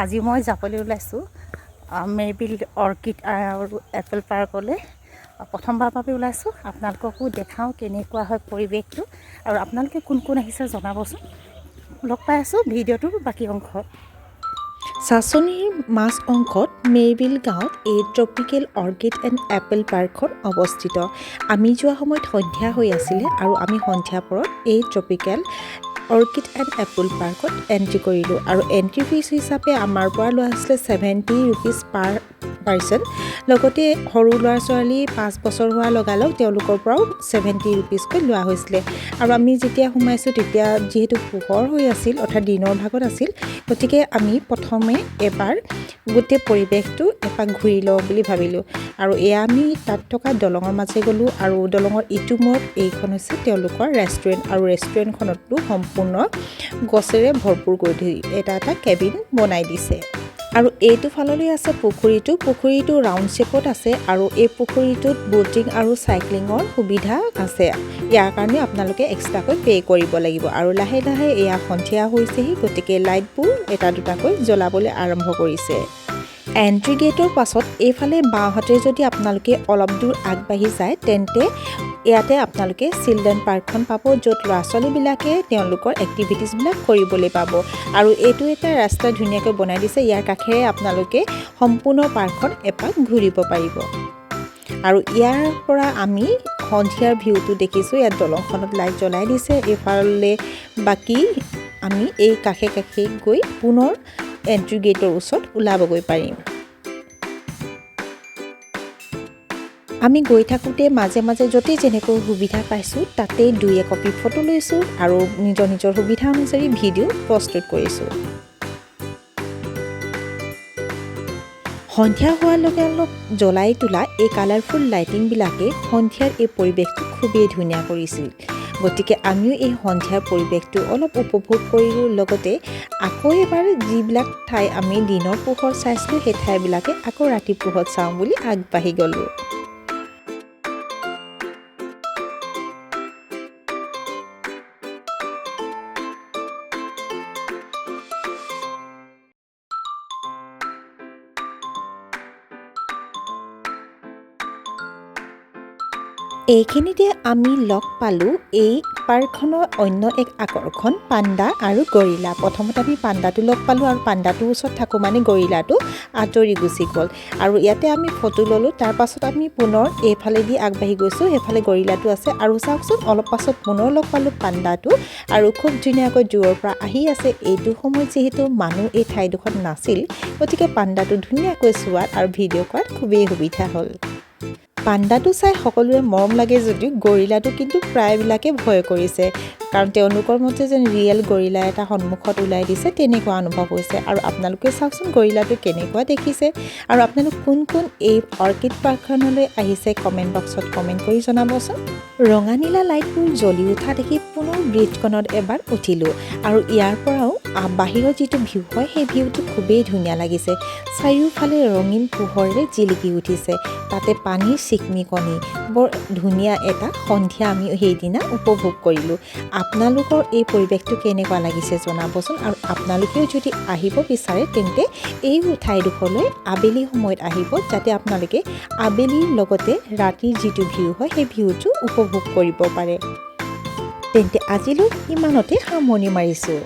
আজি মই যাবলৈ ওলাইছোঁ মেৰিবিল অৰ্কিড আৰু এপল পাৰ্কলৈ। প্ৰথমবাৰৰ বাবে ওলাইছোঁ, আপোনালোককো দেখাওঁ কেনেকুৱা হয় পৰিৱেশটো, আৰু আপোনালোকে কোন কোন আহিছে জনাবচোন। লগ পাই আছোঁ ভিডিঅ'টোৰ বাকী অংশত। চাচনিৰ মাজ অংশত মেৰিবিল গাঁৱত এই ট্ৰপিকেল অৰ্কিড এণ্ড এপল পাৰ্কখন অৱস্থিত। আমি যোৱা সময়ত সন্ধিয়া হৈ আছিলে আৰু আমি সন্ধিয়া পৰত এই ট্ৰপিকেল অৰ্কিড এণ্ড এপল পাৰ্কত এণ্ট্ৰি কৰিলোঁ, আৰু এণ্ট্ৰি ফিজ হিচাপে আমাৰ পৰা লোৱা হৈছিলে 70 ৰুপিজ পাৰ পাৰ্চন। লগতে সৰু ল'ৰা ছোৱালী 5 বছৰ হোৱা লগালগ তেওঁলোকৰ পৰাও 70 ৰুপিজকৈ লোৱা হৈছিলে। আৰু আমি যেতিয়া সোমাইছোঁ তেতিয়া যিহেতু পোহৰ হৈ আছিল, অৰ্থাৎ দিনৰ ভাগত আছিল, গতিকে আমি প্ৰথমে এবাৰ গোটেই পৰিৱেশটো এপাক ঘূৰি লওঁ বুলি ভাবিলোঁ। আৰু এয়া আমি তাত থকা দলঙৰ মাজে গ'লোঁ, আৰু দলঙৰ ইটো মূৰত এইখন হৈছে তেওঁলোকৰ ৰেষ্টুৰেণ্ট, আৰু ৰেষ্টুৰেণ্টখনতো সম্পূৰ্ণ গছেৰে ভৰপূৰ কৰি এটা কেবিন বনাই দিছে। আৰু এইটো ফাললৈ আছে পুখুৰীটো ৰাউণ্ড শ্বেপত আছে, আৰু এই পুখুৰীটোত ব'টিং আৰু চাইক্লিঙৰ সুবিধা আছে। ইয়াৰ কাৰণে আপোনালোকে এক্সট্ৰাকৈ পে' কৰিব লাগিব। আৰু লাহে লাহে এয়া সন্ধিয়া হৈছেহি, গতিকে লাইটবোৰ এটা দুটাকৈ জ্বলাবলৈ আৰম্ভ কৰিছে। এণ্ট্ৰি গেটৰ পাছত এইফালে বাওঁহাতে যদি আপোনালোকে অলপ দূৰ আগবাঢ়ি যায়, তেন্তে ইয়াতে আপোনালোকে চিলড্ৰেন পাৰ্কখন পাব, য'ত ল'ৰা ছোৱালীবিলাকে তেওঁলোকৰ এক্টিভিটিছবিলাক কৰিবলৈ পাব। আৰু এইটো এটা ৰাস্তা ধুনীয়াকৈ বনাই দিছে, ইয়াৰ কাষেৰে আপোনালোকে সম্পূৰ্ণ পাৰ্কখন এপাক ঘূৰিব পাৰিব। আৰু ইয়াৰ পৰা আমি সন্ধিয়াৰ ভিউটো দেখিছোঁ। ইয়াত দলংখনত লাইট জ্বলাই দিছে। এইফালে বাকী আমি এই কাষে কাষে গৈ পুনৰ এণ্ট্ৰি গেটৰ ওচৰত ওলাবগৈ পাৰিম। আমি গৈ থাকোঁতে মাজে মাজে য'তেই যেনেকৈ সুবিধা পাইছোঁ তাতেই 2 কপি ফটো লৈছোঁ, আৰু নিজৰ নিজৰ সুবিধা অনুযায়ী ভিডিঅ' প্ৰস্তুত কৰিছোঁ। সন্ধিয়া হোৱাৰ লগে লগে জ্বলাই তোলা এই কালাৰফুল লাইটিংবিলাকে সন্ধিয়াৰ এই পৰিৱেশটো খুবেই ধুনীয়া কৰিছিল। গতিকে আমিও এই সন্ধিয়াৰ পৰিৱেশটো অলপ উপভোগ কৰিলোঁ। লগতে আকৌ এবাৰ যিবিলাক ঠাই আমি দিনৰ পোহৰত চাইছিলোঁ, সেই ঠাইবিলাকে আকৌ ৰাতি পোহৰত চাওঁ বুলি আগবাঢ়ি গ'লোঁ। এইখিনিতে আমি লগ পালোঁ এই পাৰ্কখনৰ অন্য এক আকৰ্ষণ, পাণ্ডা আৰু গৰিলা। প্ৰথমতে আমি পাণ্ডাটো লগ পালোঁ, আৰু পাণ্ডাটোৰ ওচৰত থাকোঁ মানে গৰিলাটো আঁতৰি গুচি গ'ল। আৰু ইয়াতে আমি ফটো ল'লোঁ। তাৰ পাছত আমি পুনৰ এইফালেদি আগবাঢ়ি গৈছোঁ, সেইফালে গৰিলাটো আছে। আৰু চাওকচোন, অলপ পাছত পুনৰ লগ পালোঁ পাণ্ডাটো, আৰু খুব ধুনীয়াকৈ দূৰৰ পৰা আহি আছে। এইটো সময়ত যিহেতু মানুহ এই ঠাইডোখৰত নাছিল, গতিকে পাণ্ডাটো ধুনীয়াকৈ চোৱাত আৰু ভিডিঅ' কৰাত খুবেই সুবিধা হ'ল। পাণ্ডাটো চাই সকলোৰে মৰম লাগে যদিও গৰিলাটো কিন্তু প্ৰায়বিলাকে ভয় কৰিছে, কাৰণ তেওঁলোকৰ মতে যেন ৰিয়েল গৰিলা এটা সন্মুখত ওলাই দিছে তেনেকুৱা অনুভৱ হৈছে। আৰু আপোনালোকে চাওকচোন গৰিলাটো কেনেকুৱা দেখিছে। আৰু আপোনালোক কোন কোন এই অৰ্কিড পাৰ্কখনলৈ আহিছে কমেণ্ট বক্সত কমেণ্ট কৰি জনাবচোন। ৰঙা নীলা লাইটবোৰ জ্বলি উঠা দেখি পুনৰ ব্ৰিজখনত এবাৰ উঠিলোঁ, আৰু ইয়াৰ পৰাও বাহিৰৰ যিটো ভিউ হয় সেই ভিউটো খুবেই ধুনীয়া লাগিছে। চাৰিওফালে ৰঙীন পোহৰেৰে জিলিকি উঠিছে, তাতে পানীৰ চিকমিকনি, বৰ ধুনীয়া এটা সন্ধিয়া আমি সেইদিনা উপভোগ কৰিলোঁ। আপোনালোকৰ এই পৰিৱেশটো কেনেকুৱা লাগিছে জনাবচোন। আৰু আপোনালোকেও যদি আহিব বিচাৰে তেন্তে এই ঠাইডোখৰলৈ আবেলি সময়ত আহিব, যাতে আপোনালোকে আবেলিৰ লগতে ৰাতিৰ যিটো ভিউ হয় সেই ভিউটো উপভোগ কৰিব পাৰে। তেন্তে আজিলৈ ইমানতে সামৰণি মাৰিছোঁ।